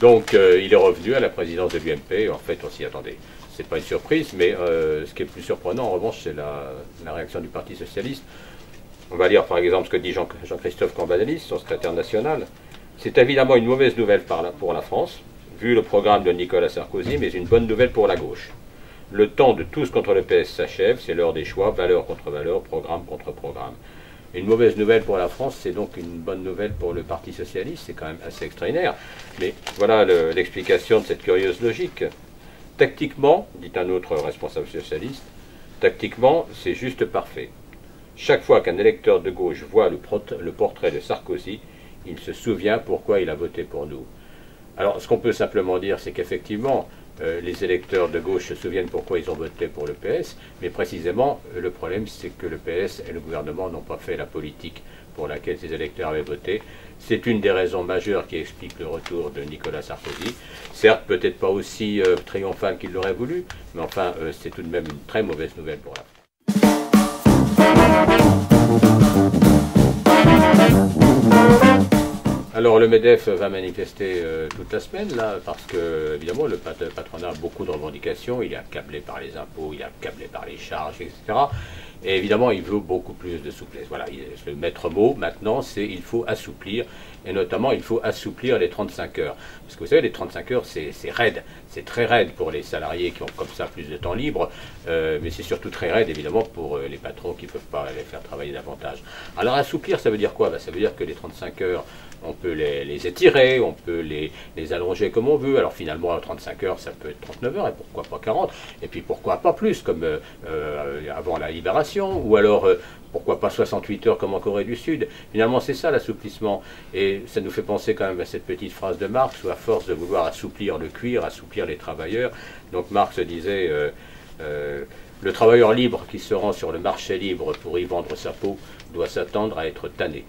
Donc il est revenu à la présidence de l'UMP. En fait, on s'y attendait. C'est pas une surprise, mais ce qui est plus surprenant, en revanche, c'est la réaction du Parti socialiste. On va lire par exemple ce que dit Jean-Christophe Cambadélis, son secrétaire national. C'est évidemment une mauvaise nouvelle pour la France, vu le programme de Nicolas Sarkozy, mais une bonne nouvelle pour la gauche. Le temps de tous contre le PS s'achève, c'est l'heure des choix, valeur contre valeur, programme contre programme. Une mauvaise nouvelle pour la France, c'est donc une bonne nouvelle pour le Parti socialiste, c'est quand même assez extraordinaire. Mais voilà l'explication de cette curieuse logique. Tactiquement, dit un autre responsable socialiste, tactiquement, c'est juste parfait. Chaque fois qu'un électeur de gauche voit le portrait de Sarkozy, il se souvient pourquoi il a voté pour nous. Alors, ce qu'on peut simplement dire, c'est qu'effectivement, les électeurs de gauche se souviennent pourquoi ils ont voté pour le PS, mais précisément, le problème, c'est que le PS et le gouvernement n'ont pas fait la politique pour laquelle ces électeurs avaient voté. C'est une des raisons majeures qui explique le retour de Nicolas Sarkozy. Certes, peut-être pas aussi triomphal qu'il l'aurait voulu, mais enfin, c'est tout de même une très mauvaise nouvelle pour la France. Alors le MEDEF va manifester toute la semaine, là, parce que, évidemment, le patronat a beaucoup de revendications, il est accablé par les impôts, il est accablé par les charges, etc. Et évidemment, il veut beaucoup plus de souplesse. Voilà, le maître mot, maintenant, c'est il faut assouplir, et notamment, il faut assouplir les 35 heures. Parce que vous savez, les 35 heures, c'est raide, c'est très raide pour les salariés qui ont comme ça plus de temps libre, mais c'est surtout très raide, évidemment, pour les patrons qui ne peuvent pas les faire travailler davantage. Alors, assouplir, ça veut dire quoi? Ça veut dire que les 35 heures, on peut les étirer, on peut les allonger comme on veut. Alors finalement, 35 heures, ça peut être 39 heures, et pourquoi pas 40, et puis pourquoi pas plus, comme avant la libération, ou alors pourquoi pas 68 heures comme en Corée du Sud. Finalement, c'est ça l'assouplissement. Et ça nous fait penser quand même à cette petite phrase de Marx, où à force de vouloir assouplir le cuir, assouplir les travailleurs, donc Marx disait le travailleur libre qui se rend sur le marché libre pour y vendre sa peau doit s'attendre à être tanné.